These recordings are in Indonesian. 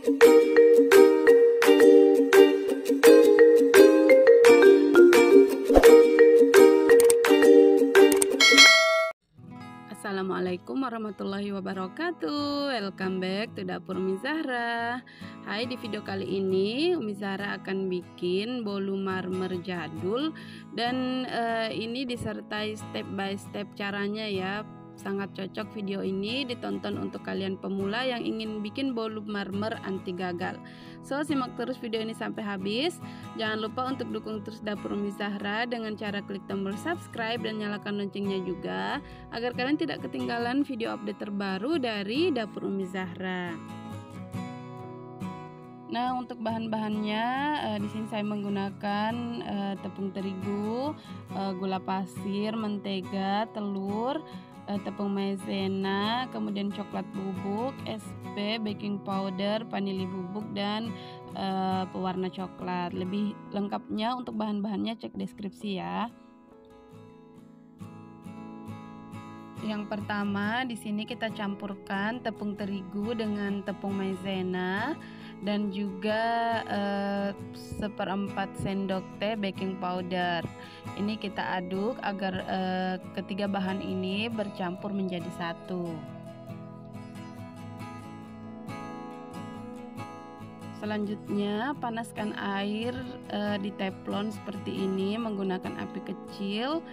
Assalamualaikum warahmatullahi wabarakatuh. Welcome back to Dapur Umi Zahra. Hai, di video kali ini Umi Zahra akan bikin bolu marmer jadul. Dan ini disertai step by step caranya ya. Sangat cocok video ini ditonton untuk kalian pemula yang ingin bikin bolu marmer anti gagal. So, simak terus video ini sampai habis. Jangan lupa untuk dukung terus Dapur Umi Zahra dengan cara klik tombol subscribe dan nyalakan loncengnya juga, agar kalian tidak ketinggalan video update terbaru dari Dapur Umi Zahra. Nah, untuk bahan-bahannya di sini saya menggunakan tepung terigu, gula pasir, mentega, telur, tepung maizena, kemudian coklat bubuk, SP, baking powder, vanili bubuk, dan pewarna coklat. Lebih lengkapnya untuk bahan-bahannya cek deskripsi ya. Yang pertama, di sini kita campurkan tepung terigu dengan tepung maizena dan juga 1/4 sendok teh baking powder. Ini kita aduk agar ketiga bahan ini bercampur menjadi satu. Selanjutnya, panaskan air di teflon seperti ini menggunakan api kecil.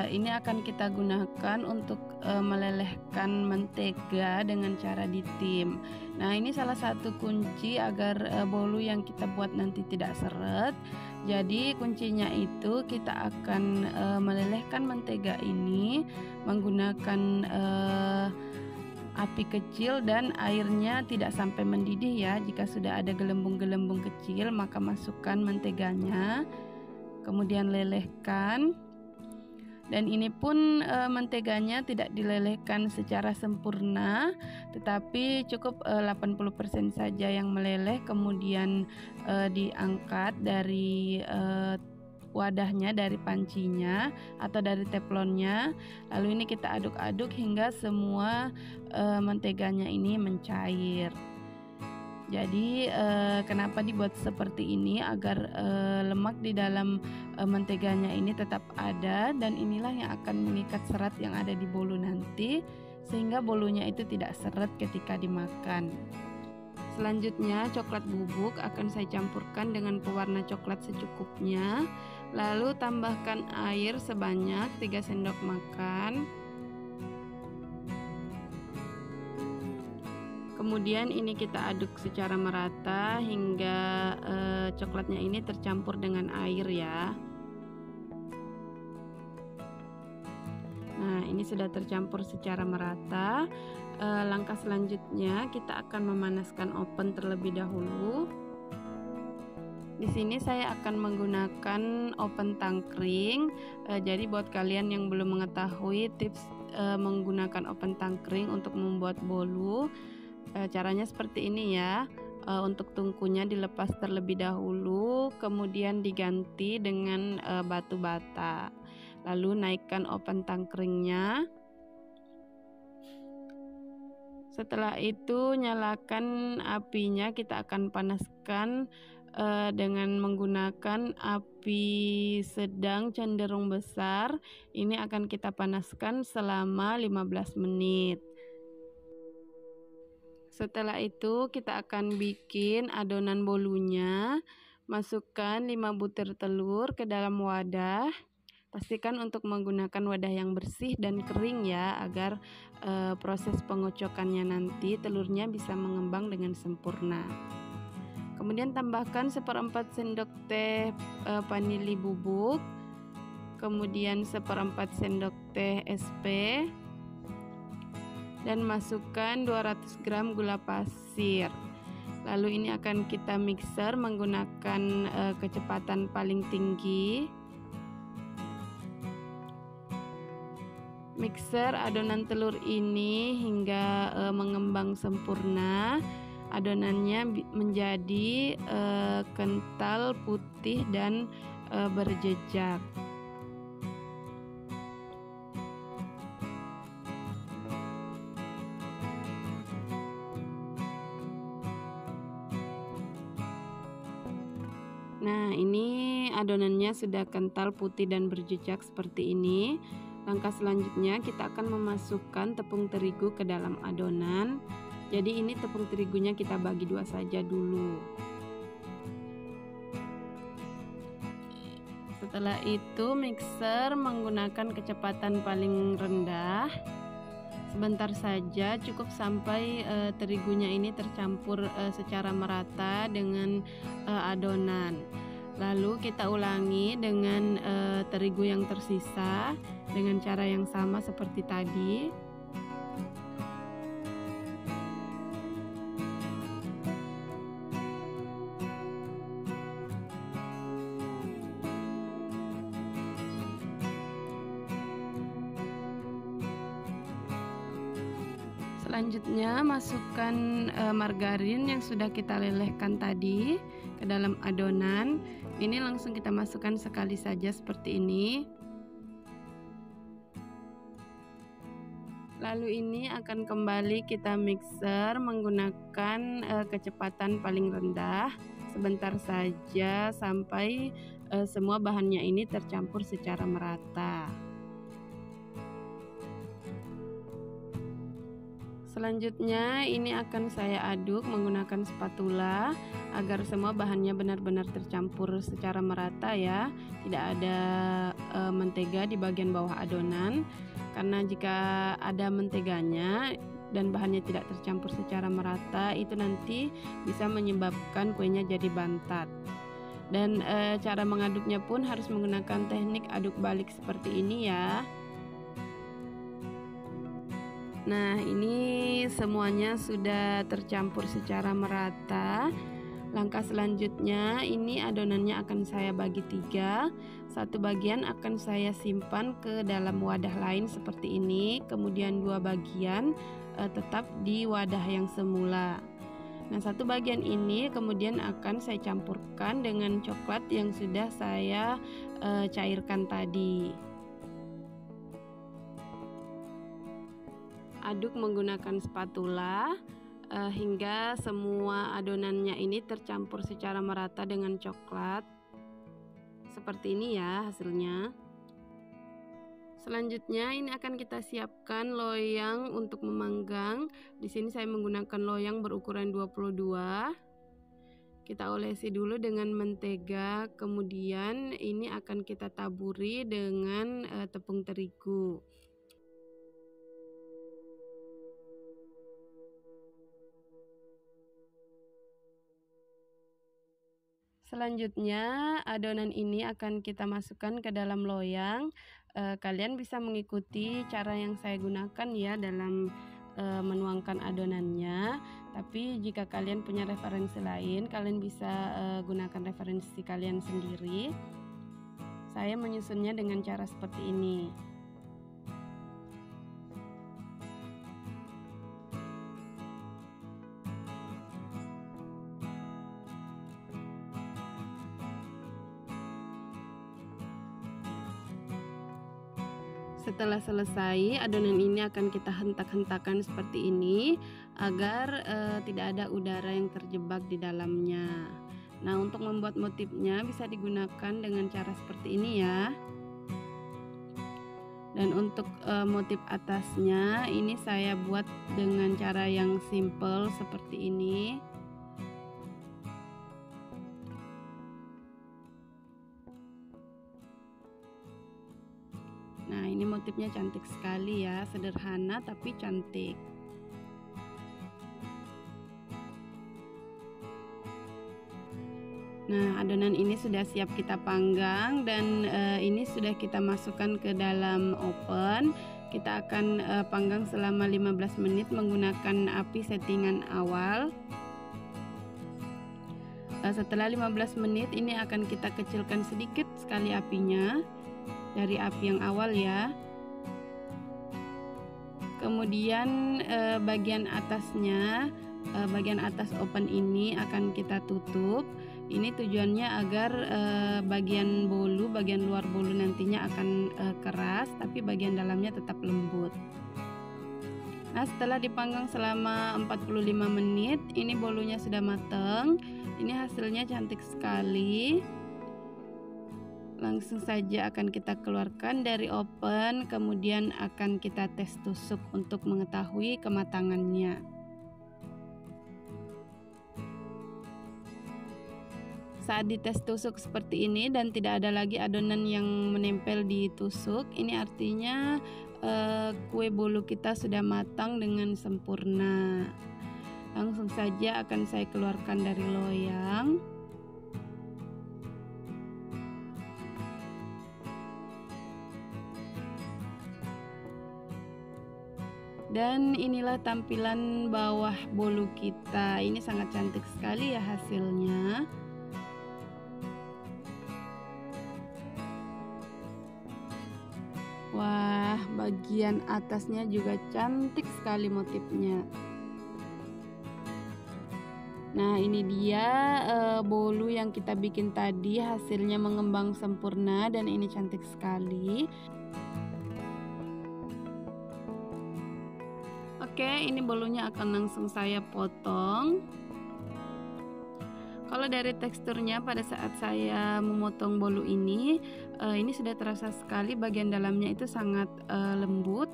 Ini akan kita gunakan untuk melelehkan mentega dengan cara ditim. Nah, ini salah satu kunci agar bolu yang kita buat nanti tidak seret. Jadi kuncinya itu kita akan melelehkan mentega ini menggunakan api kecil dan airnya tidak sampai mendidih ya. Jika sudah ada gelembung-gelembung kecil, maka masukkan menteganya, kemudian lelehkan. Dan ini pun menteganya tidak dilelehkan secara sempurna, tetapi cukup 80% saja yang meleleh, kemudian diangkat dari wadahnya, dari pancinya atau dari teflonnya. Lalu ini kita aduk-aduk hingga semua menteganya ini mencair. Jadi kenapa dibuat seperti ini? Agar lemak di dalam menteganya ini tetap ada, dan inilah yang akan mengikat serat yang ada di bolu nanti, sehingga bolunya itu tidak seret ketika dimakan. Selanjutnya, coklat bubuk akan saya campurkan dengan pewarna coklat secukupnya. Lalu tambahkan air sebanyak 3 sendok makan. Kemudian ini kita aduk secara merata hingga coklatnya ini tercampur dengan air ya. Nah, ini sudah tercampur secara merata. Langkah selanjutnya kita akan memanaskan oven terlebih dahulu. Di sini saya akan menggunakan oven tangkring. Jadi buat kalian yang belum mengetahui tips menggunakan oven tangkring untuk membuat bolu, caranya seperti ini ya. Untuk tungkunya dilepas terlebih dahulu, kemudian diganti dengan batu bata. Lalu naikkan oven tangkringnya. Setelah itu nyalakan apinya, kita akan panaskan dengan menggunakan api sedang cenderung besar. Ini akan kita panaskan selama 15 menit. Setelah itu kita akan bikin adonan bolunya. Masukkan 5 butir telur ke dalam wadah. Pastikan untuk menggunakan wadah yang bersih dan kering ya, agar proses pengocokannya nanti telurnya bisa mengembang dengan sempurna. Kemudian tambahkan 1/4 sendok teh vanili bubuk, kemudian 1/4 sendok teh SP, dan masukkan 200 gram gula pasir. Lalu ini akan kita mixer menggunakan kecepatan paling tinggi. Mixer adonan telur ini hingga mengembang sempurna. Adonannya menjadi kental, putih, dan berjejak. Nah, ini adonannya sudah kental, putih dan berjejak seperti ini. Langkah selanjutnya kita akan memasukkan tepung terigu ke dalam adonan. Jadi ini tepung terigunya kita bagi dua saja dulu. Setelah itu mixer menggunakan kecepatan paling rendah. Sebentar saja, cukup sampai terigunya ini tercampur secara merata dengan adonan. Lalu kita ulangi dengan terigu yang tersisa dengan cara yang sama seperti tadi. Selanjutnya masukkan margarin yang sudah kita lelehkan tadi ke dalam adonan. Ini langsung kita masukkan sekali saja seperti ini. Lalu ini akan kembali kita mixer menggunakan kecepatan paling rendah. Sebentar saja sampai semua bahannya ini tercampur secara merata. Selanjutnya ini akan saya aduk menggunakan spatula agar semua bahannya benar-benar tercampur secara merata ya. Tidak ada mentega di bagian bawah adonan, karena jika ada menteganya dan bahannya tidak tercampur secara merata, itu nanti bisa menyebabkan kuenya jadi bantat. Dan cara mengaduknya pun harus menggunakan teknik aduk balik seperti ini ya. Nah, ini semuanya sudah tercampur secara merata. Langkah selanjutnya, ini adonannya akan saya bagi 3. Satu bagian akan saya simpan ke dalam wadah lain seperti ini. Kemudian 2 bagian tetap di wadah yang semula. Nah, satu bagian ini kemudian akan saya campurkan dengan coklat yang sudah saya cairkan tadi. Aduk menggunakan spatula hingga semua adonannya ini tercampur secara merata dengan coklat. Seperti ini ya hasilnya. Selanjutnya ini akan kita siapkan loyang untuk memanggang. Di sini saya menggunakan loyang berukuran 22. Kita olesi dulu dengan mentega, kemudian ini akan kita taburi dengan tepung terigu. Selanjutnya adonan ini akan kita masukkan ke dalam loyang. Kalian bisa mengikuti cara yang saya gunakan ya dalam menuangkan adonannya. Tapi jika kalian punya referensi lain, kalian bisa gunakan referensi kalian sendiri. Saya menyusunnya dengan cara seperti ini. Setelah selesai, adonan ini akan kita hentak-hentakan seperti ini agar tidak ada udara yang terjebak di dalamnya. Nah, untuk membuat motifnya bisa digunakan dengan cara seperti ini ya. Dan untuk motif atasnya ini saya buat dengan cara yang simple seperti ini. Nah, ini motifnya cantik sekali ya, sederhana tapi cantik. Nah, adonan ini sudah siap kita panggang dan ini sudah kita masukkan ke dalam oven. Kita akan panggang selama 15 menit menggunakan api settingan awal. Setelah 15 menit ini akan kita kecilkan sedikit sekali apinya dari api yang awal ya. Kemudian bagian atasnya, bagian atas oven ini akan kita tutup. Ini tujuannya agar bagian bolu, bagian luar bolu nantinya akan keras, tapi bagian dalamnya tetap lembut. Nah, setelah dipanggang selama 45 menit, ini bolunya sudah matang. Ini hasilnya cantik sekali. Langsung saja akan kita keluarkan dari oven, kemudian akan kita tes tusuk untuk mengetahui kematangannya. Saat dites tusuk seperti ini dan tidak ada lagi adonan yang menempel di tusuk, ini artinya kue bolu kita sudah matang dengan sempurna. Langsung saja akan saya keluarkan dari loyang. Dan inilah tampilan bawah bolu kita. Ini sangat cantik sekali ya hasilnya. Wah, bagian atasnya juga cantik sekali motifnya. Nah, ini dia bolu yang kita bikin tadi, hasilnya mengembang sempurna dan ini cantik sekali. Oke, ini bolunya akan langsung saya potong. Kalau dari teksturnya pada saat saya memotong bolu ini sudah terasa sekali bagian dalamnya itu sangat lembut.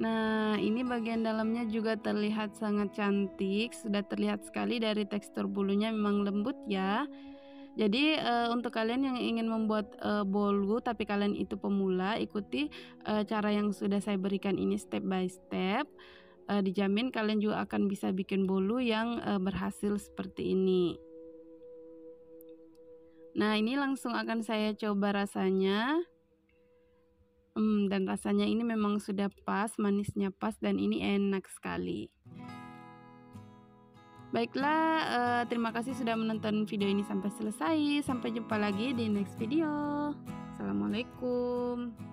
Nah, ini bagian dalamnya juga terlihat sangat cantik, sudah terlihat sekali dari tekstur bolunya memang lembut ya. Jadi untuk kalian yang ingin membuat bolu tapi kalian itu pemula, ikuti cara yang sudah saya berikan ini step by step. Dijamin kalian juga akan bisa bikin bolu yang berhasil seperti ini. Nah, ini langsung akan saya coba rasanya. Dan rasanya ini memang sudah pas, manisnya pas dan ini enak sekali. Baiklah, terima kasih sudah menonton video ini sampai selesai. Sampai jumpa lagi di next video. Assalamualaikum.